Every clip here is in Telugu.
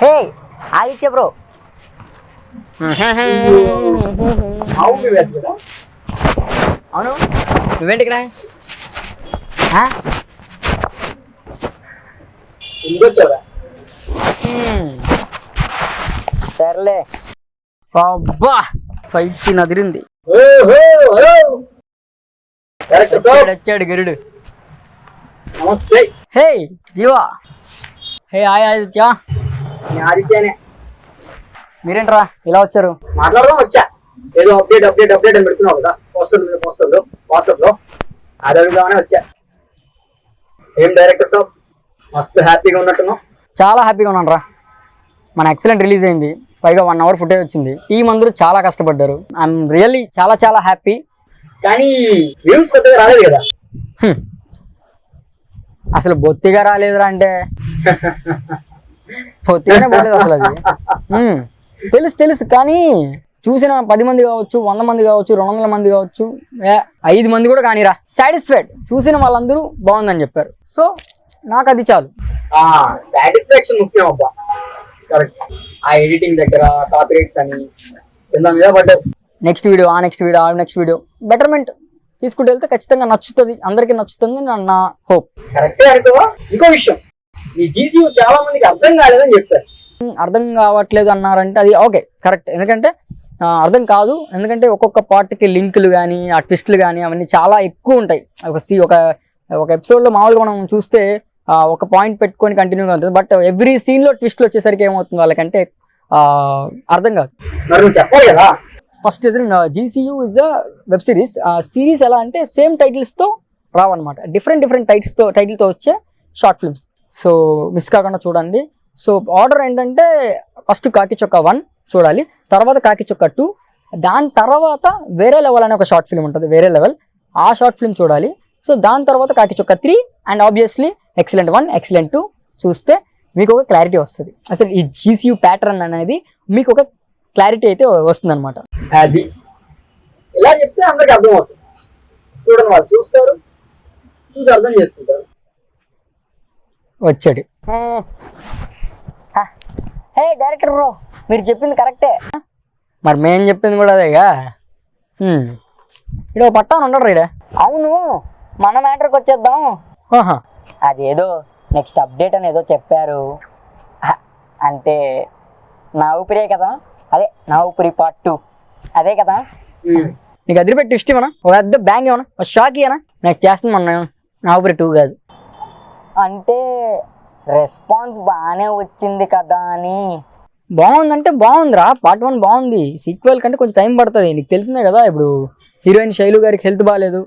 హే ఆదిత్య బ్రో. అవును నువ్వేంటి ఇక్కడ? సర్లే. అబ్బా ఫైట్ సీన్ అదిరింది. వచ్చాడు గరుడు. నమస్తే. హే జీవా. Hey hi Aditya. ఆదిత్యనే. మీరేంట్రా ఇలా వచ్చారు? మాట్లాడదాం వచ్చా. ఏదో అప్డేట్ అని పెడుతున్నావు కదా పోస్టర్లో వాట్సాప్ లో, అది అడుగుదామని వచ్చా. ఏం డైరెక్టర్ సాబ్ మస్తు హ్యాపీగా ఉన్నట్టున్నావు? చాలా హ్యాపీగా ఉన్నాను రా. మన ఎక్సలెంట్ రిలీజ్ అయింది, పైగా 1 hour ఫుటేజ్ వచ్చింది. టీం అందరూ చాలా కష్టపడ్డారు. ఐఎమ్ రియల్లీ చాలా చాలా హ్యాపీ. కానీ వ్యూస్ పెద్దగా రాలేదు కదా? అసలు బొత్తిగా రాలేదురా అంటే బొత్తిగానే పోలేదు అసలు. అది తెలుసు కానీ చూసిన 10 మంది కావచ్చు, 100 మంది కావచ్చు, 200 మంది కావచ్చు, 5 మంది కూడా కానీరా సాటిస్ఫైడ్. చూసిన వాళ్ళందరూ బాగుందని చెప్పారు. సో నాకు అది చాలు. సాటిస్ఫాక్షన్ ముఖ్యం అబ్బా. కరెక్ట్. ఆ ఎడిటింగ్ దగ్గర కాపీ రైట్స్ అని మీద పడ్డారు. నెక్స్ట్ వీడియో బెటర్మెంట్ తీసుకుంటూ వెళ్తే ఖచ్చితంగా నచ్చుతుంది, అందరికీ నచ్చుతుంది నా హోప్. కరెక్టే అనుకోవా. ఇంకో విషయం, ఈ జీసీయూ చాలా మందికి అర్థం కాలేదని చెప్పారు. అర్థం కావట్లేదు అన్నారంటే అది ఓకే కరెక్ట్. ఎందుకంటే అర్థం కాదు, ఎందుకంటే ఒక్కొక్క పార్ట్కి లింకులు కానీ ఆ ట్విస్టులు కానీ అవన్నీ చాలా ఎక్కువ ఉంటాయి. ఒక ఎపిసోడ్లో మామూలుగా మనం చూస్తే ఒక పాయింట్ పెట్టుకొని కంటిన్యూగా ఉంటుంది. బట్ ఎవ్రీ సీన్లో ట్విస్ట్లు వచ్చేసరికి ఏమవుతుంది వాళ్ళకంటే అర్థం కాదు. చెప్పాలి కదా. First GCU is a web series. Series ఎలా అంటే సేమ్ టైటిల్స్తో రావన్నమాట, డిఫరెంట్ టైటిల్తో వచ్చే షార్ట్ ఫిల్మ్స్. సో మిస్ కాకుండా చూడండి. సో ఆర్డర్ ఏంటంటే ఫస్ట్ కాకి చొక్క 1 చూడాలి, తర్వాత కాకి చొక్క 2, దాని తర్వాత వేరే లెవెల్ అనే ఒక షార్ట్ ఫిల్మ్ ఉంటుంది, వేరే లెవెల్, ఆ షార్ట్ ఫిల్మ్ చూడాలి. సో దాని తర్వాత కాకి చొక్క 3 అండ్ ఆబ్వియస్లీ ఎక్సలెంట్ 1, ఎక్సలెంట్ 2 చూస్తే మీకు ఒక క్లారిటీ వస్తుంది. అసలు ఈ జీసీయూ ప్యాటర్న్ అనేది మీకు ఒక క్లారిటీ అయితే వస్తుంది అనమాట. అది ఇలా చెప్తే అందరికి అర్థమవుతుంది. చూడండి, వాళ్ళు చూస్తారు, చూసి అర్థం చేసుకుంటారు. వచ్చాడు. హే డైరెక్టర్ బ్రో, మీరు చెప్పింది కరెక్టే. మరి మేము చెప్పింది కూడా అదేగా. ఇక్కడ పట్టాను ఉండడు రీడే. అవును, మన మ్యాటర్కి వచ్చేద్దాం. అదేదో నెక్స్ట్ అప్డేట్ అని ఏదో చెప్పారు, అంటే నా ఊపిరే కదా, అదే నా ఊపిరి పార్ట్ 2 అదే కదా. నీకు అదిరిపెట్టి ట్విస్ట్ ఇవ్వనా, ఒక పెద్ద బ్యాంగ్ ఇవ్వనా, ఒక షాక్ ఇవ్వనా? నాకు చేస్తుంది మన నా ఊపిరి 2 కాదు అంటే రెస్పాన్స్ బాగానే వచ్చింది కదా అని. బాగుందంటే బాగుందిరా, పార్ట్ 1 బాగుంది. సీక్వెల్ కంటే కొంచెం టైం పడుతుంది. నీకు తెలిసిందే కదా, ఇప్పుడు హీరోయిన్ శైలు గారికి హెల్త్ బాగాలేదు.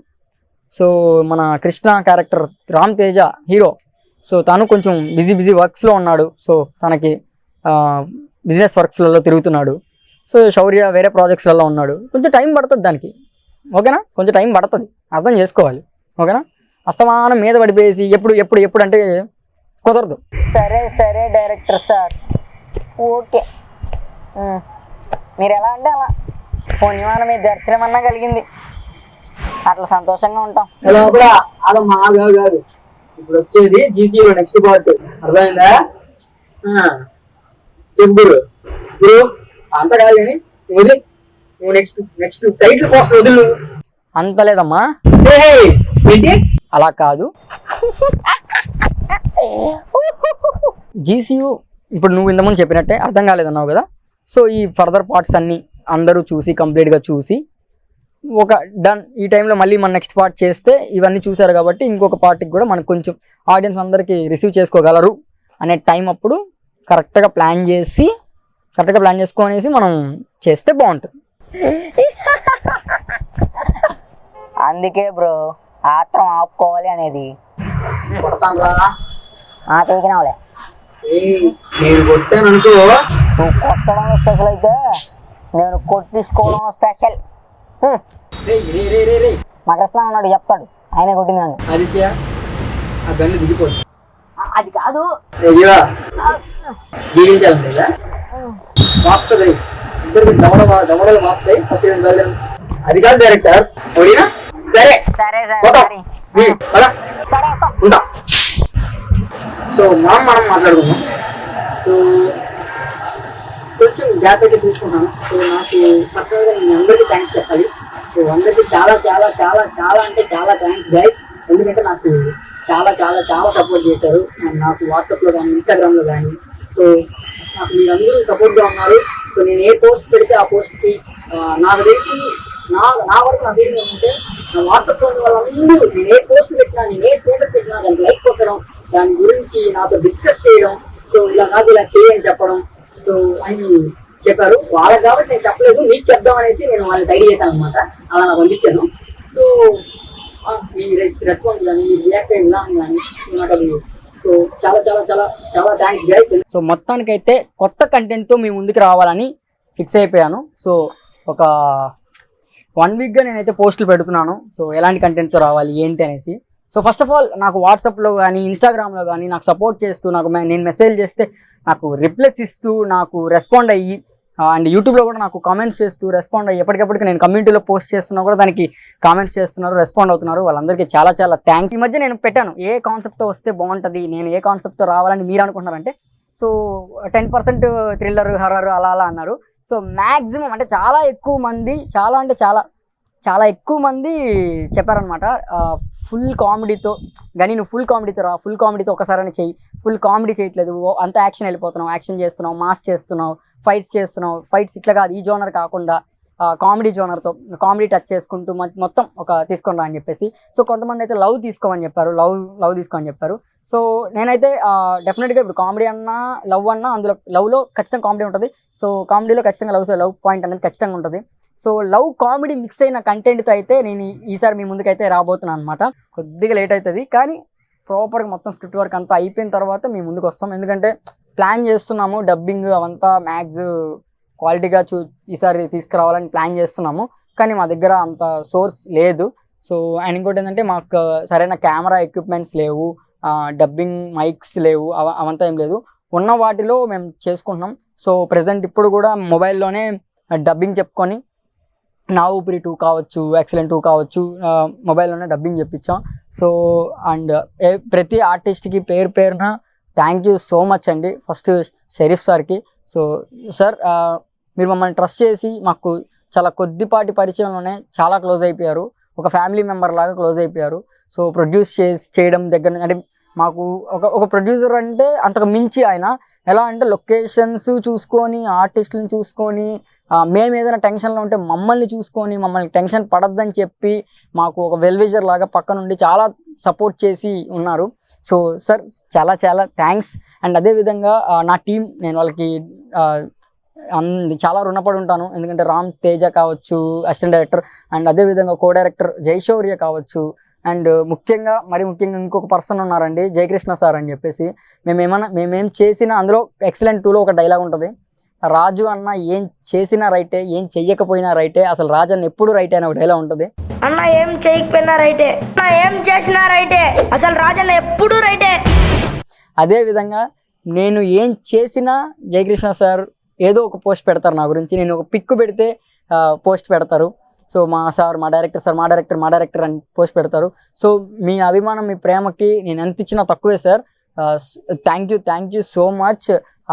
సో మన Krishna character Ram Teja hero, so తను కొంచెం బిజీ వర్క్స్లో ఉన్నాడు. సో తనకి బిజినెస్ వర్క్స్లలో తిరుగుతున్నాడు. సో శౌర్య వేరే ప్రాజెక్ట్స్లలో ఉన్నాడు. కొంచెం టైం పడుతుంది దానికి, ఓకేనా? కొంచెం టైం పడుతుంది, అర్థం చేసుకోవాలి, ఓకేనా? అస్తమానం మీద పడిపోయేసి ఎప్పుడు అంటే కుదరదు. సరే డైరెక్టర్ సార్, ఓకే. మీరు ఎలా అంటే అలా పుణ్యమానం మీ దర్శనం అన్నా కలిగింది, అట్లా సంతోషంగా ఉంటాం. కాదు, ఇప్పుడు వచ్చేది జీసీయూ నెక్స్ట్ పార్ట్, అర్థమైందా? చెప్పురు అంత కాదు కానీ నువ్వు నెక్స్ట్ టైటిల్ పోస్టర్ వదిలి. అంత లేదమ్మా, ఏంటి అలా కాదు. జీసీయూ ఇప్పుడు నువ్వు ఇంతకుముందు చెప్పినట్టే అర్థం కాలేదన్నావు కదా. సో ఈ ఫర్దర్ పార్ట్స్ అన్నీ అందరూ చూసి కంప్లీట్గా చూసి ఒక డన్, ఈ టైంలో మళ్ళీ మన నెక్స్ట్ పార్ట్ చేస్తే ఇవన్నీ చూసారు కాబట్టి ఇంకొక పార్ట్కి కూడా మనకు కొంచెం ఆడియన్స్ అందరికీ రిసీవ్ చేసుకోగలరు అనే టైం అప్పుడు కరెక్ట్గా ప్లాన్ చేసుకొనేసి మనం చేస్తే బాగుంటుంది. అందుకే బ్రో ఆత్రం ఆపుకోవాలి అనేది. తీకినావులే, నేను కొట్టాను అనుకో. నువ్వు కొట్టడం స్పెషల్ అయితే నేను కొట్టించుకోవడం స్పెషల్. మా కృష్ణ ఉన్నాడు, చెప్తాడు, ఆయన కొట్టిందండి. ఆదిత్య ఆ గన్ను దిగిపోతుంది. అది కాదు, జీవించాలంటే వాస్తుంది, ఇద్దరికి దమడలు వాస్తాయి. ఫస్ట్ అది కాదు డైరెక్టర్, సరే ఉంటా. సో మనం మాట్లాడుకుందాం. సో కొంచెం గ్యాప్ అయితే తీసుకున్నాను. సో నాకు పర్సనల్గా నేను అందరికీ థ్యాంక్స్ చెప్పాలి. సో అందరికీ చాలా చాలా చాలా చాలా అంటే చాలా థ్యాంక్స్ గైస్. ఎందుకంటే నాకు చాలా చాలా చాలా సపోర్ట్ చేశారు, నాకు వాట్సాప్లో కానీ ఇన్స్టాగ్రామ్లో కానీ. సో నాకు మీరందరూ సపోర్ట్గా ఉన్నారు. సో నేను ఏ పోస్ట్ పెడితే ఆ పోస్ట్కి నాకు తెలిసి నా వరకు నా ఫీలింగ్ ఏంటంటే నా వాట్సాప్లో ఉన్న వాళ్ళందరూ నేను ఏ పోస్ట్ పెట్టినా, నేను ఏ స్టేటస్ పెట్టినా దానికి లైక్ కొట్టడం, దాని గురించి నాతో డిస్కస్ చేయడం, సో ఇలా కాదు ఇలా చేయని చెప్పడం, సో అని చెప్పారు. వాళ్ళకి కాబట్టి నేను చెప్పలేదు, మీకు చెప్దాం అనేసి నేను వాళ్ళని సైడ్ చేశాను అనమాట. అలా నాకు పంపించాను. సో మీ రెస్పాన్స్ కానీ మీరు రియాక్ట్ అయ్యే విధానం కానీ నాకు అది సో చాలా చాలా చాలా చాలా థ్యాంక్స్ గైస్. సో మొత్తానికైతే కొత్త కంటెంట్తో మీ ముందుకు రావాలని ఫిక్స్ అయిపోయాను. సో ఒక 1 వీక్గా నేనైతే పోస్టులు పెడుతున్నాను. సో ఎలాంటి కంటెంట్తో రావాలి ఏంటి అనేసి. సో ఫస్ట్ ఆఫ్ ఆల్ నాకు వాట్సాప్లో కానీ ఇన్స్టాగ్రామ్లో కానీ నాకు సపోర్ట్ చేస్తూ నేను మెసేజ్ చేస్తే నాకు రిప్లైస్ ఇస్తూ నాకు రెస్పాండ్ అయ్యి అండ్ యూట్యూబ్లో కూడా నాకు కామెంట్స్ చేస్తూ రెస్పాండ్ అయ్యి ఎప్పటికప్పటికి నేను కమ్యూనిటీలో పోస్ట్ చేస్తున్నా కూడా దానికి కామెంట్స్ చేస్తున్నారు, రెస్పాండ్ అవుతున్నారు. వాళ్ళందరికీ చాలా చాలా థ్యాంక్స్. ఈ మధ్య నేను పెట్టాను ఏ కాన్సెప్ట్తో వస్తే బాగుంటుంది, నేను ఏ కాన్సెప్ట్తో రావాలని మీరు అనుకుంటున్నారంటే. సో 10% థ్రిల్లర్, హర్రర్ అలా అలా అన్నారు. సో మ్యాక్సిమం అంటే చాలా ఎక్కువ మంది చాలా ఎక్కువ మంది చెప్పారనమాట ఫుల్ కామెడీతో. కానీ నువ్వు ఫుల్ కామెడీతో రా, ఫుల్ కామెడీతో ఒకసారి చెయ్యి, ఫుల్ కామెడీ చేయట్లేదు, అంత యాక్షన్ వెళ్ళిపోతున్నావు, యాక్షన్ చేస్తున్నావు, మాస్ చేస్తున్నావు, ఫైట్స్ చేస్తున్నావు, ఫైట్స్ ఇట్లా కాదు ఈ జోనర్ కాకుండా కామెడీ జోనర్తో కామెడీ టచ్ చేసుకుంటూ మొత్తం ఒక తీసుకొని రా అని చెప్పేసి. సో కొంతమంది అయితే లవ్ తీసుకోమని చెప్పారు, లవ్ తీసుకోమని చెప్పారు. సో నేనైతే డెఫినెట్గా ఇప్పుడు కామెడీ అన్నా లవ్ అన్నా అందులో లవ్లో ఖచ్చితంగా కామెడీ ఉంటుంది. సో కామెడీలో ఖచ్చితంగా లవ్ పాయింట్ అనేది ఖచ్చితంగా ఉంటుంది. సో లవ్ కామెడీ మిక్స్ అయిన కంటెంట్తో అయితే నేను ఈసారి మీ ముందుకైతే రాబోతున్నాను అనమాట. కొద్దిగా లేట్ అవుతుంది కానీ ప్రాపర్గా మొత్తం స్క్రిప్ట్ వర్క్ అంతా అయిపోయిన తర్వాత మీ ముందుకు వస్తాం. ఎందుకంటే ప్లాన్ చేస్తున్నాము, డబ్బింగ్ అవంతా మ్యాక్స్ క్వాలిటీగా ఈసారి తీసుకురావాలని ప్లాన్ చేస్తున్నాము. కానీ మా దగ్గర అంత సోర్స్ లేదు. సో అండ్ ఇంకోటి ఏంటంటే మాకు సరైన కెమెరా ఎక్విప్మెంట్స్ లేవు, డబ్బింగ్ మైక్స్ లేవు, అవంతా ఏం లేదు. ఉన్న వాటిలో మేము చేసుకుంటున్నాం. సో ప్రజెంట్ ఇప్పుడు కూడా మొబైల్లోనే డబ్బింగ్ చెప్పుకొని నా ఊపిరి 2 కావచ్చు, ఎక్సలెంట్ 2 కావచ్చు, మొబైల్లోనే డబ్బింగ్ చెప్పించాం. సో అండ్ ప్రతి ఆర్టిస్ట్కి పేరున థ్యాంక్ యూ సో మచ్ అండి. ఫస్ట్ షరీఫ్ సార్కి. సో సార్ మీరు మమ్మల్ని ట్రస్ట్ చేసి మాకు చాలా కొద్దిపాటి పరిచయంలోనే చాలా క్లోజ్ అయిపోయారు, ఒక ఫ్యామిలీ మెంబర్ లాగా క్లోజ్ అయిపోయారు. సో ప్రొడ్యూస్ చేయడం దగ్గర నుంచి అంటే మాకు ఒక ప్రొడ్యూసర్ అంటే అంతకు మించి ఆయన ఎలా అంటే లొకేషన్స్ చూసుకొని, ఆర్టిస్టులను చూసుకొని, మేము ఏదైనా టెన్షన్లో ఉంటే మమ్మల్ని చూసుకొని, మమ్మల్ని టెన్షన్ పడద్దని చెప్పి మాకు ఒక వెల్విజర్ లాగా పక్క నుండి చాలా సపోర్ట్ చేసి ఉన్నారు. సో సార్ చాలా చాలా థ్యాంక్స్. అండ్ అదేవిధంగా నా టీం, నేను వాళ్ళకి చాలా రుణపడి ఉంటాను. ఎందుకంటే రామ్ తేజ కావచ్చు అసిస్టెంట్ డైరెక్టర్, అండ్ అదేవిధంగా కో డైరెక్టర్ జైశౌర్య కావచ్చు, అండ్ ముఖ్యంగా ఇంకొక పర్సన్ ఉన్నారండి జయకృష్ణ సార్ అని చెప్పేసి. మేమేం చేసినా అందులో ఎక్సలెంట్ 2లో ఒక డైలాగ్ ఉంటుంది, రాజు అన్న ఏం చేసినా రైటే, ఏం చెయ్యకపోయినా రైటే, అసలు రాజు అన్న ఎప్పుడు రైటే అని ఒక డైలాగ్ ఉంటుంది. అన్న ఏం చేయకపోయినా రైటే, అన్న ఏం చేసినా రైటే, అసలు రాజు అన్న ఎప్పుడు రైటే. అదేవిధంగా నేను ఏం చేసినా జయకృష్ణ సార్ ఏదో ఒక పోస్ట్ పెడతారు నా గురించి. నేను ఒక పిక్ పెడితే పోస్ట్ పెడతారు. సో మా డైరెక్టర్ అని పోస్ట్ పెడతారు. సో మీ అభిమానం, మీ ప్రేమకి నేను ఎంత ఇచ్చినా తక్కువే sir. Thank you so much.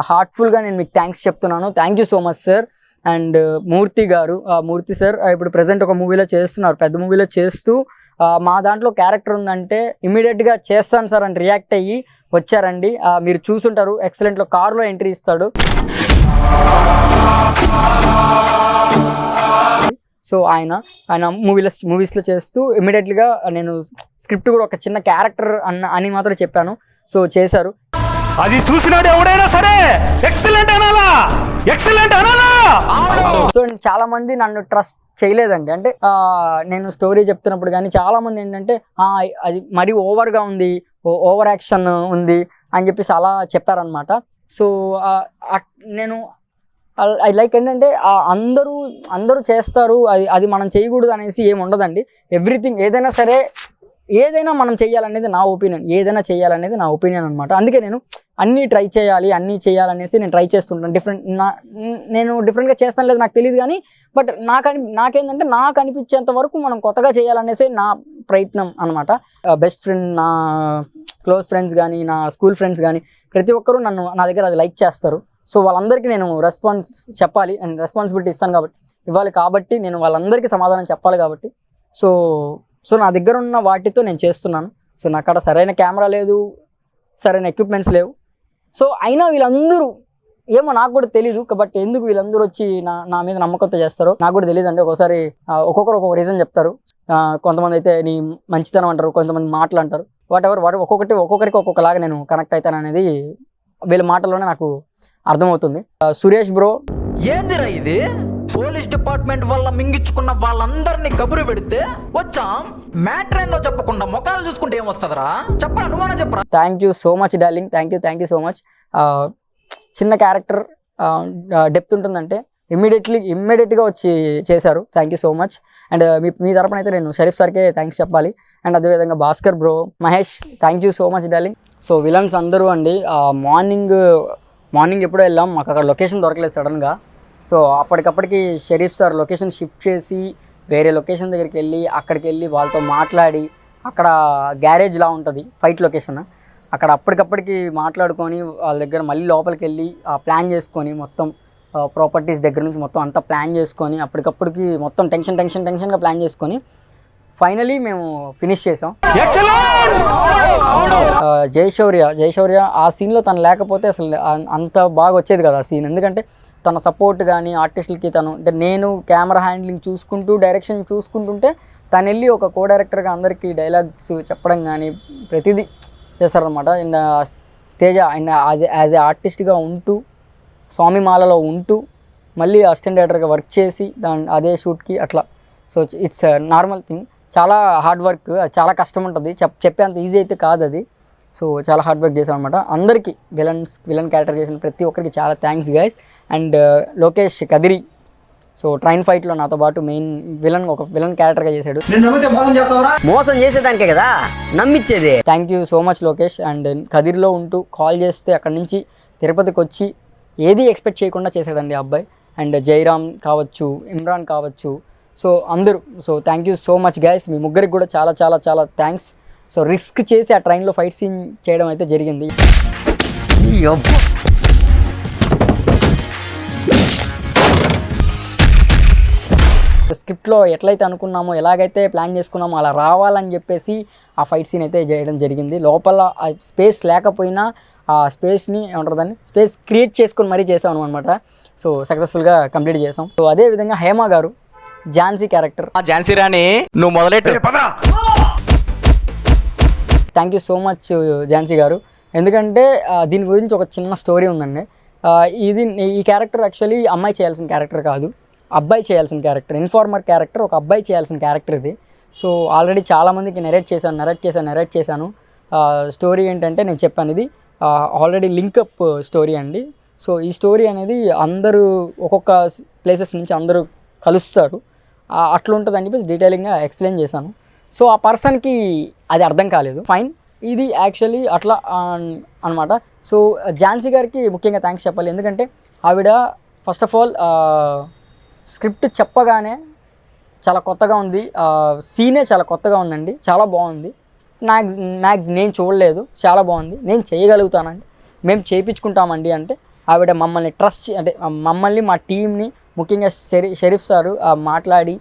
హార్ట్ఫుల్గా నేను మీకు థ్యాంక్స్ చెప్తున్నాను. Thank you so much sir. And Murthy గారు, మూర్తి సార్ ఇప్పుడు ప్రజెంట్ ఒక మూవీలో చేస్తున్నారు, పెద్ద మూవీలో చేస్తూ మా దాంట్లో క్యారెక్టర్ ఉందంటే ఇమీడియట్గా చేస్తాను సార్ అని రియాక్ట్ అయ్యి వచ్చారండి. మీరు చూసుంటారు, ఎక్సలెంట్లో కారులో ఎంట్రీ ఇస్తాడు. సో ఆయన మూవీస్లో చేస్తూ ఇమీడియట్గా నేను స్క్రిప్ట్ కూడా ఒక చిన్న క్యారెక్టర్ అని మాత్రం చెప్పాను. సో చేశారు. అది చూసినాడు ఎవడైనా సరే ఎక్సలెంట్ అనాలా. సో చాలా మంది నన్ను ట్రస్ట్ చేయలేదండి. అంటే నేను స్టోరీ చెప్తున్నప్పుడు కానీ చాలా మంది ఏంటంటే అది మరీ ఓవర్గా ఉంది, ఓవర్ యాక్షన్ ఉంది అని చెప్పేసి అలా చెప్పారనమాట. సో నేను లైక్ ఏంటంటే అందరూ చేస్తారు, అది మనం చేయకూడదు అనేసి ఏమి ఉండదండి. ఎవ్రీథింగ్ ఏదైనా మనం చేయాలనేది నా ఒపీనియన్ అనమాట. అందుకే నేను అన్నీ ట్రై చేయాలి, చేయాలనేసి నేను ట్రై చేస్తుంటాను. నేను డిఫరెంట్గా చేస్తాను లేదు నాకు తెలియదు కానీ, బట్ నాకేంటంటే నాకు అనిపించేంత వరకు మనం కొత్తగా చేయాలనేసి నా ప్రయత్నం అనమాట. బెస్ట్ ఫ్రెండ్, నా క్లోజ్ ఫ్రెండ్స్ కానీ, నా స్కూల్ ఫ్రెండ్స్ కానీ ప్రతి ఒక్కరూ నా దగ్గర అది లైక్ చేస్తారు. సో వాళ్ళందరికీ నేను రెస్పాన్స్ చెప్పాలి అండ్ రెస్పాన్సిబిలిటీ ఇవ్వాలి కాబట్టి నేను వాళ్ళందరికీ సమాధానం చెప్పాలి కాబట్టి సో నా దగ్గర ఉన్న వాటితో నేను చేస్తున్నాను. సో నాకు అక్కడ సరైన కెమెరా లేదు, సరైన ఎక్విప్మెంట్స్ లేవు. సో అయినా వీళ్ళందరూ ఏమో నాకు కూడా తెలీదు, బట్ ఎందుకు వీళ్ళందరూ వచ్చి నా మీద నమ్మకంతో చేస్తారో నాకు కూడా తెలియదు అండి. ఒక్కోసారి ఒక్కొక్కరు ఒక్కొక్క రీజన్ చెప్తారు. కొంతమంది అయితే నీ మంచితనం అంటారు, కొంతమంది మాటలు అంటారు. వాటి ఒక్కొక్కరికి ఒక్కొక్కలాగా నేను కనెక్ట్ అవుతాను అనేది వీళ్ళ మాటల్లోనే నాకు అర్థమవుతుంది. సురేష్ బ్రో, ఏందిరా ఇది? పోలీస్ డిపార్ట్మెంట్ వల్ల మింగించుకున్న వాళ్ళందరినీ కబురు పెడితే వచ్చాం, మ్యాటర్ ఏందో చెప్పకుండా ముఖాలు చూసుకుంటే ఏం వస్తుందిరా? చెప్పరా, నువ్వనే చెప్పరా. Thank you so much darling, thank you so much. చిన్న క్యారెక్టర్ డెప్త్ ఉంటుందంటే ఇమ్మీడియట్గా వచ్చి చేశారు. Thank you so much. And మీ తరపున అయితే నేను షరీఫ్ సార్కే థ్యాంక్స్ చెప్పాలి. అండ్ అదేవిధంగా Bhaskar bro, Mahesh, thank you so much darling. So villains అందరూ అండి మార్నింగ్ ఎప్పుడో వెళ్ళాం, మాకు అక్కడ లొకేషన్ దొరకలేదు సడన్గా. సో అప్పటికప్పటికి షరీఫ్ సార్ లొకేషన్ షిఫ్ట్ చేసి వేరే లొకేషన్ దగ్గరికి వెళ్ళి అక్కడికి వెళ్ళి వాళ్ళతో మాట్లాడి, అక్కడ గ్యారేజ్లా ఉంటుంది ఫైట్ లొకేషన్, అక్కడ అప్పటికప్పటికి మాట్లాడుకొని వాళ్ళ దగ్గర మళ్ళీ లోపలికి వెళ్ళి ప్లాన్ చేసుకొని మొత్తం ప్రాపర్టీస్ దగ్గర నుంచి మొత్తం అంతా ప్లాన్ చేసుకొని అప్పటికప్పటికి మొత్తం టెన్షన్గా ప్లాన్ చేసుకొని ఫైనలీ మేము ఫినిష్ చేసాం. జయశౌర్య ఆ సీన్లో తను లేకపోతే అసలు అంత బాగా వచ్చేది కదా ఆ సీన్. ఎందుకంటే తన సపోర్ట్ కానీ ఆర్టిస్టులకి అంటే నేను కెమెరా హ్యాండ్లింగ్ చూసుకుంటూ డైరెక్షన్ చూసుకుంటుంటే తను వెళ్ళి ఒక కో డైరెక్టర్గా అందరికీ డైలాగ్స్ చెప్పడం కానీ ప్రతిదీ చేస్తారనమాట. అండ్ తేజ ఆయన యాజ్ ఏ ఆర్టిస్ట్గా ఉంటూ స్వామిమాలలో ఉంటూ మళ్ళీ అసిస్టెంట్ డైరెక్టర్గా వర్క్ చేసి అదే షూట్కి అట్లా. So it's normal thing. చాలా హార్డ్ వర్క్, చాలా కష్టం ఉంటుంది, చెప్పేంత ఈజీ అయితే కాదు అది. సో చాలా హార్డ్ వర్క్ చేసాం అనమాట. అందరికీ విలన్ క్యారెక్టర్ చేసిన ప్రతి ఒక్కరికి చాలా thanks guys. And Lokesh Kadiri, so train ఫైట్లో నాతో పాటు మెయిన్ విలన్ క్యారెక్టర్గా చేశాడు. మోసం చేసేదానికే కదా నమ్మిచ్చేది. Thank you so much Lokesh. And కదిరిలో ఉంటూ కాల్ చేస్తే అక్కడి నుంచి తిరుపతికి వచ్చి ఏది ఎక్స్పెక్ట్ చేయకుండా చేశాడండి ఆ అబ్బాయి. అండ్ జైరామ్ కావచ్చు, ఇమ్రాన్ కావచ్చు, సో అందరూ. So thank you so much guys. మీ ముగ్గురికి కూడా చాలా చాలా చాలా థ్యాంక్స్. సో రిస్క్ చేసి ఆ ట్రైన్లో ఫైట్ సీన్ చేయడం అయితే జరిగింది. స్క్రిప్ట్లో ఎట్లయితే అనుకున్నామో ఎలాగైతే ప్లాన్ చేసుకున్నామో అలా రావాలని చెప్పేసి ఆ ఫైట్ సీన్ అయితే చేయడం జరిగింది. లోపల ఆ స్పేస్ లేకపోయినా ఆ స్పేస్ని ఏమంటారు దాన్ని స్పేస్ క్రియేట్ చేసుకొని మరీ చేసాం అనమాట. సో సక్సెస్ఫుల్గా కంప్లీట్ చేసాం. సో అదేవిధంగా హేమ గారు ఝాన్సీ క్యారెక్టర్. ఝాన్సీ రాణి నువ్వు మొదలెట్టు. Thank you so much Jhansi గారు. ఎందుకంటే దీని గురించి ఒక చిన్న స్టోరీ ఉందండి. ఈ క్యారెక్టర్ యాక్చువల్లీ అమ్మాయి చేయాల్సిన క్యారెక్టర్ కాదు, అబ్బాయి చేయాల్సిన క్యారెక్టర్. ఇన్ఫార్మర్ క్యారెక్టర్ ఒక అబ్బాయి చేయాల్సిన క్యారెక్టర్ ఇది. సో ఆల్రెడీ చాలామందికి నెరేట్ చేశాను. స్టోరీ ఏంటంటే నేను చెప్పాను, ఇది ఆల్రెడీ లింకప్ స్టోరీ అండి. సో ఈ స్టోరీ అనేది అందరూ ఒక్కొక్క ప్లేసెస్ నుంచి అందరూ కలుస్తారు, అట్లా ఉంటుందని చెప్పేసి డీటెయిలింగ్గా ఎక్స్ప్లెయిన్ చేశాను. సో ఆ పర్సన్కి అది అర్థం కాలేదు. ఫైన్, ఇది యాక్చువల్లీ అట్లా అనమాట. సో ఝాన్సీ గారికి ముఖ్యంగా థ్యాంక్స్ చెప్పాలి. ఎందుకంటే ఆవిడ ఫస్ట్ ఆఫ్ ఆల్ స్క్రిప్ట్ చెప్పగానే చాలా కొత్తగా ఉంది, సీనే చాలా కొత్తగా ఉందండి, చాలా బాగుంది. మ్యాక్స్ నేను చూడలేదు, చాలా బాగుంది, నేను చేయగలుగుతానండి, మేము చేయించుకుంటామండి అంటే ఆవిడ మమ్మల్ని ట్రస్ట్ అంటే మమ్మల్ని మా టీంని ముఖ్యంగా షరీఫ్ సారు మాట్లాడి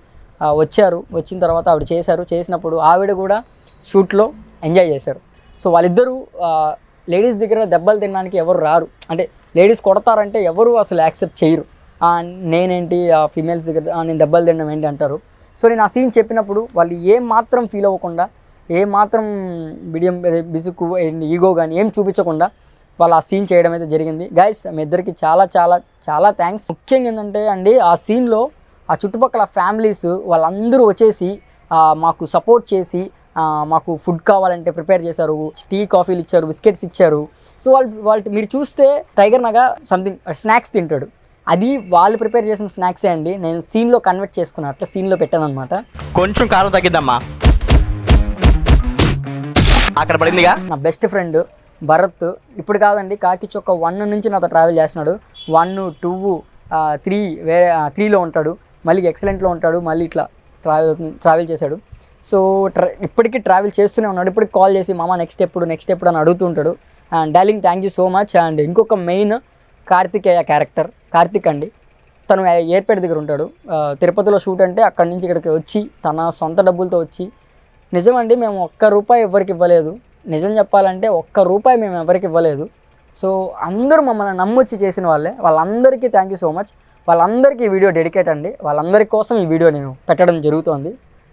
వచ్చిన తర్వాత ఆవిడ చేసినప్పుడు ఆవిడ కూడా షూట్లో ఎంజాయ్ చేశారు. సో వాళ్ళిద్దరూ లేడీస్ దగ్గర దెబ్బలు తినడానికి ఎవరు రారు, అంటే లేడీస్ కొడతారంటే ఎవరు అసలు యాక్సెప్ట్ చేయరు. నేనేంటి ఫీమేల్స్ దగ్గర నేను దెబ్బలు తినడం ఏంటి అంటారు. సో నేను ఆ సీన్ చెప్పినప్పుడు వాళ్ళు ఏం మాత్రం ఫీల్ అవ్వకుండా, ఏం మాత్రం బిసుకు ఈగో కానీ ఏం చూపించకుండా వాళ్ళు ఆ సీన్ చేయడం అయితే జరిగింది. గైస్ మీ ఇద్దరికి చాలా చాలా చాలా థ్యాంక్స్. ముఖ్యంగా ఏంటంటే అండి ఆ సీన్లో ఆ చుట్టుపక్కల ఫ్యామిలీస్ వాళ్ళందరూ వచ్చేసి మాకు సపోర్ట్ చేసి మాకు ఫుడ్ కావాలంటే ప్రిపేర్ చేశారు, టీ కాఫీలు ఇచ్చారు, బిస్కెట్స్ ఇచ్చారు. సో వాళ్ళు మీరు చూస్తే టైగర్ నగా సంథింగ్ స్నాక్స్ తింటాడు, అది వాళ్ళు ప్రిపేర్ చేసిన స్నాక్సే అండి. నేను సీన్లో కన్వర్ట్ చేసుకున్నాను, అట్లా సీన్లో పెట్టాను అనమాట. కొంచెం కారం తగ్గిద్దమ్మా, అక్కడ పడిందిగా. నా బెస్ట్ ఫ్రెండ్ భరత్ ఇప్పుడు కాదండి, కాకి చొక్క 1 నుంచి నాతో ట్రావెల్ చేస్తున్నాడు. 1, 2, 3 వేరే 3లో ఉంటాడు, మళ్ళీ ఎక్సలెంట్లో ఉంటాడు, మళ్ళీ ఇట్లా ట్రావెల్ చేశాడు. సో ఇప్పటికీ ట్రావెల్ చేస్తూనే ఉన్నాడు. ఇప్పటికి కాల్ చేసి మామ నెక్స్ట్ ఎప్పుడు అని అడుగుతూ ఉంటాడు. And darling thank you so much. And ఇంకొక మెయిన్ కార్తికేయ క్యారెక్టర్ కార్తిక్ అండి. తను ఏర్పేట దగ్గర ఉంటాడు. తిరుపతిలో షూట్ అంటే అక్కడి నుంచి ఇక్కడికి వచ్చి తన సొంత డబ్బులతో వచ్చి, నిజమండి మేము ₹1 ఎవరికి ఇవ్వలేదు. నిజం చెప్పాలంటే ₹1 మేము ఎవరికి ఇవ్వలేదు. సో అందరూ మమ్మల్ని నమ్మొచ్చి చేసిన వాళ్ళే. వాళ్ళందరికీ థ్యాంక్ యూ సో మచ్. వాళ్ళందరికీ ఈ వీడియో డెడికేట్ అండి. వాళ్ళందరి కోసం ఈ వీడియో నేను పెట్టడం జరుగుతోంది.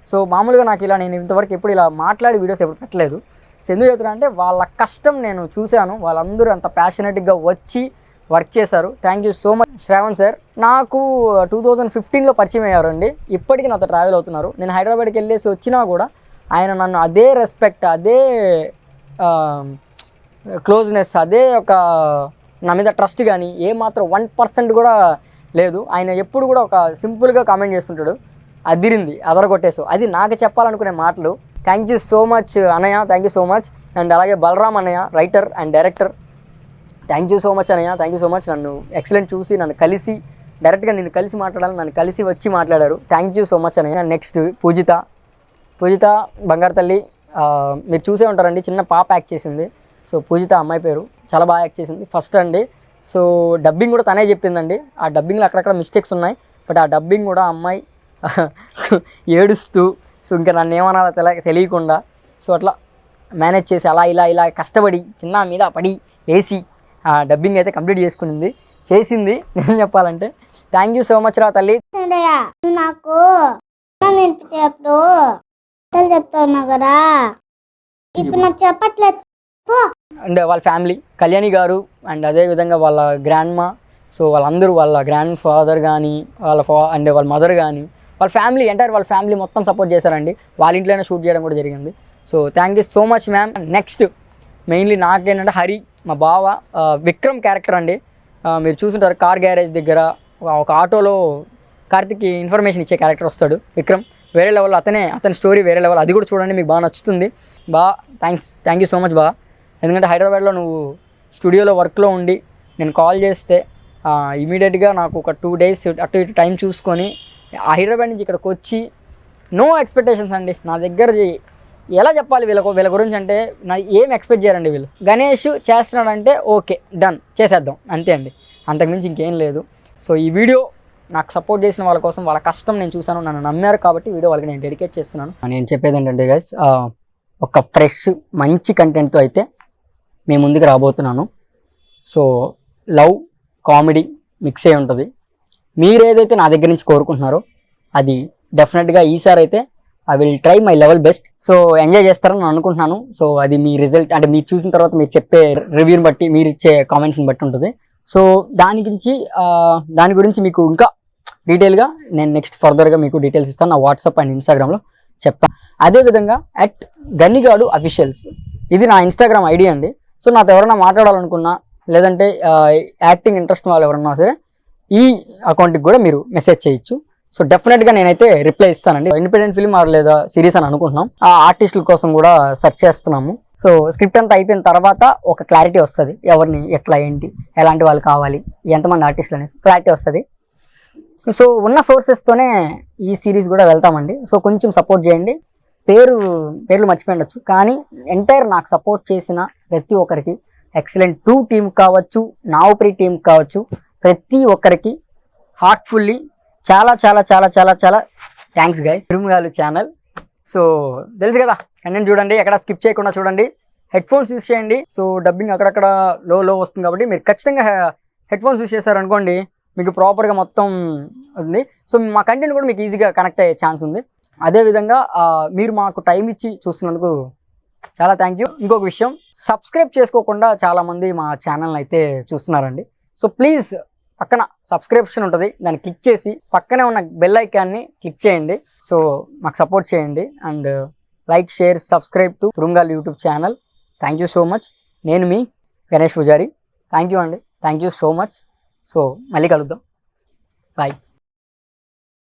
సో మామూలుగా నాకు ఇలా నేను ఇంతవరకు ఎప్పుడు ఇలా మాట్లాడి వీడియోస్ ఎప్పుడు పెట్టలేదు. సో ఎందుకు చెప్తున్నా అంటే వాళ్ళ కష్టం నేను చూశాను. వాళ్ళందరూ అంత ప్యాషనెట్గా వచ్చి వర్క్ చేశారు. Thank you so much Shravan sir. నాకు 2015లో పరిచయం అయ్యారండి. ఇప్పటికీ నాతో ట్రావెల్ అవుతున్నారు. నేను హైదరాబాద్కి వెళ్ళేసి వచ్చినా కూడా ఆయన నన్ను అదే రెస్పెక్ట్, అదే క్లోజ్నెస్, అదే ఒక నా మీద ట్రస్ట్ కానీ ఏమాత్రం 1% కూడా లేదు. ఆయన ఎప్పుడు కూడా ఒక సింపుల్గా కామెంట్ చేస్తుంటాడు, అదిరింది, అదరగొట్టేసావు. అది నాకు చెప్పాలనుకునే మాటలు. థ్యాంక్ యూ సో మచ్ అన్నయ్య, thank you so much. And అలాగే బలరామ్ అన్నయ్య, writer and director, thank you so much అన్నయ్య, థ్యాంక్ యూ సో మచ్. నన్ను ఎక్సలెంట్ చూసి నన్ను కలిసి డైరెక్ట్గా నిన్ను కలిసి మాట్లాడాలి, నన్ను కలిసి వచ్చి మాట్లాడారు. థ్యాంక్ యూ సో మచ్ అన్నయ్య. నెక్స్ట్ పూజిత బంగారు తల్లి, మీరు చూసే ఉంటారండి, చిన్న పాప యాక్ట్ చేసింది. సో పూజిత అమ్మాయి పేరు, చాలా బాగా యాక్ట్ చేసింది ఫస్ట్ అండి. సో డబ్బింగ్ కూడా తనే చెప్పిందండి. ఆ డబ్బింగ్లో అక్కడక్కడ మిస్టేక్స్ ఉన్నాయి, బట్ ఆ డబ్బింగ్ కూడా అమ్మాయి ఏడుస్తూ, సో ఇంకా నన్ను ఏమన్నా తెలియకుండా సో అట్లా మేనేజ్ చేసి అలా ఇలా కష్టపడి కింద మీద పడి వేసి ఆ డబ్బింగ్ అయితే కంప్లీట్ చేసింది నేను చెప్పాలంటే. థ్యాంక్ యూ సో మచ్ రా తల్లి. నాకు నేర్పించేప్పుడు చెప్తా ఉన్నా కదా, ఇప్పుడు నాకు చెప్పట్లేదు. అండ్ వాళ్ళ ఫ్యామిలీ, కళ్యాణి గారు అండ్ అదేవిధంగా వాళ్ళ గ్రాండ్ మా, సో వాళ్ళందరూ వాళ్ళ గ్రాండ్ ఫాదర్ కానీ అండ్ వాళ్ళ మదర్ కానీ వాళ్ళ ఫ్యామిలీ, ఎంటైర్ వాళ్ళ ఫ్యామిలీ మొత్తం సపోర్ట్ చేశారండి. వాళ్ళ ఇంట్లోనే షూట్ చేయడం కూడా జరిగింది. So thank you so much ma'am. Next mainly నాకేంటంటే హరి, మా బావ, విక్రమ్ క్యారెక్టర్ అండి. మీరు చూసుంటారు కార్ గ్యారేజ్ దగ్గర ఒక ఆటోలో కార్తిక్కి ఇన్ఫర్మేషన్ ఇచ్చే క్యారెక్టర్ వస్తాడు విక్రమ్. వేరే లెవెల్, అతని స్టోరీ వేరే లెవెల్. అది కూడా చూడండి, మీకు బాగా నచ్చుతుంది. థ్యాంక్ యూ సో మచ్ ఎందుకంటే హైదరాబాద్లో నువ్వు స్టూడియోలో వర్క్లో ఉండి నేను కాల్ చేస్తే ఇమీడియట్గా నాకు ఒక 2 days అటు ఇటు టైం చూసుకొని హైదరాబాద్ నుంచి ఇక్కడికి వచ్చి, నో ఎక్స్పెక్టేషన్స్ అండి నా దగ్గర. ఎలా చెప్పాలి వీళ్ళ గురించి అంటే, ఏం ఎక్స్పెక్ట్ చేయాలండి వీళ్ళు. గణేష్ చేస్తున్నాడంటే ఓకే డన్ చేసేద్దాం అంతే అండి, అంతకుమించి ఇంకేం లేదు. సో ఈ వీడియో నాకు సపోర్ట్ చేసిన వాళ్ళ కోసం, వాళ్ళ కష్టం నేను చూశాను, నన్ను నమ్మారు కాబట్టి వీడియో వాళ్ళకి నేను డెడికేట్ చేస్తున్నాను. నేను చెప్పేది ఏంటంటే గైస్, ఒక ఫ్రెష్ మంచి కంటెంట్తో అయితే మేము ముందుకు రాబోతున్నాను. సో లవ్ కామెడీ మిక్స్ అయి ఉంటుంది. మీరు ఏదైతే నా దగ్గర నుంచి కోరుకుంటున్నారో అది డెఫినెట్గా ఈసారి అయితే I will try my level best. So enjoy చేస్తారని నేను అనుకుంటున్నాను. సో అది మీ రిజల్ట్, అంటే మీరు చూసిన తర్వాత మీరు చెప్పే రివ్యూని బట్టి, మీరు ఇచ్చే కామెంట్స్ని బట్టి ఉంటుంది. సో దాని గురించి మీకు ఇంకా డీటెయిల్గా నేను నెక్స్ట్ ఫర్దర్గా మీకు డీటెయిల్స్ ఇస్తాను. నా వాట్సాప్ అండ్ ఇన్స్టాగ్రామ్లో చెప్తాను. అదేవిధంగా @గనిగాడు అఫీషియల్స్, ఇది నా ఇన్స్టాగ్రామ్ ఐడి అండి. సో నాతో ఎవరైనా మాట్లాడాలనుకున్నా, లేదంటే యాక్టింగ్ ఇంట్రెస్ట్ వాళ్ళు ఎవరన్నా సరే ఈ అకౌంట్కి కూడా మీరు మెసేజ్ చేయొచ్చు. సో డెఫినెట్గా నేనైతే రిప్లై ఇస్తానండి. ఇండిపెండెంట్ ఫిల్మ్ లేదా సిరీస్ అని అనుకుంటున్నాం. ఆ ఆర్టిస్టుల కోసం కూడా సెర్చ్ చేస్తున్నాము. సో స్క్రిప్ట్ అంతా అయిపోయిన తర్వాత ఒక క్లారిటీ వస్తుంది, ఎవరిని ఎట్లా ఏంటి, ఎలాంటి వాళ్ళు కావాలి, ఎంతమంది ఆర్టిస్టులు అనేసి క్లారిటీ వస్తుంది. సో ఉన్న సోర్సెస్తోనే ఈ సిరీస్ కూడా వెళ్తామండి. సో కొంచెం సపోర్ట్ చేయండి. పేర్లు మర్చిపోయిండొచ్చు, కానీ ఎంటైర్ నాకు సపోర్ట్ చేసిన ప్రతి ఒక్కరికి, ఎక్సలెంట్ 2 టీమ్ కావచ్చు, నావుప్రి టీం కావచ్చు, ప్రతి ఒక్కరికి హార్ట్ఫుల్లీ చాలా చాలా చాలా చాలా చాలా థ్యాంక్స్ గైస్. తిరుమగాలు ఛానల్, సో తెలుసు కదా, కంటెంట్ చూడండి, ఎక్కడ స్కిప్ చేయకుండా చూడండి, హెడ్ఫోన్స్ యూస్ చేయండి. సో డబ్బింగ్ అక్కడక్కడ లో వస్తుంది కాబట్టి మీరు ఖచ్చితంగా హెడ్ఫోన్స్ యూస్ చేశారనుకోండి, మీకు ప్రాపర్గా మొత్తం ఉంది. సో మా కంటెంట్ కూడా మీకు ఈజీగా కనెక్ట్ అయ్యే ఛాన్స్ ఉంది. అదేవిధంగా మీరు మాకు టైం ఇచ్చి చూస్తున్నందుకు చాలా థ్యాంక్ యూ. ఇంకొక విషయం, సబ్స్క్రైబ్ చేసుకోకుండా చాలామంది మా ఛానల్ని అయితే చూస్తున్నారండి. సో ప్లీజ్ పక్కన సబ్స్క్రిప్షన్ ఉంటుంది, దాన్ని క్లిక్ చేసి పక్కనే ఉన్న బెల్ ఐకాన్ని క్లిక్ చేయండి. సో మాకు సపోర్ట్ చేయండి. And like, share, subscribe to Tirumagalu YouTube channel. Thank you so much. నేను మీ గణేష్ పూజారి. థ్యాంక్ యూ అండి, thank you so much. So మళ్ళీ కలుద్దాం, బాయ్.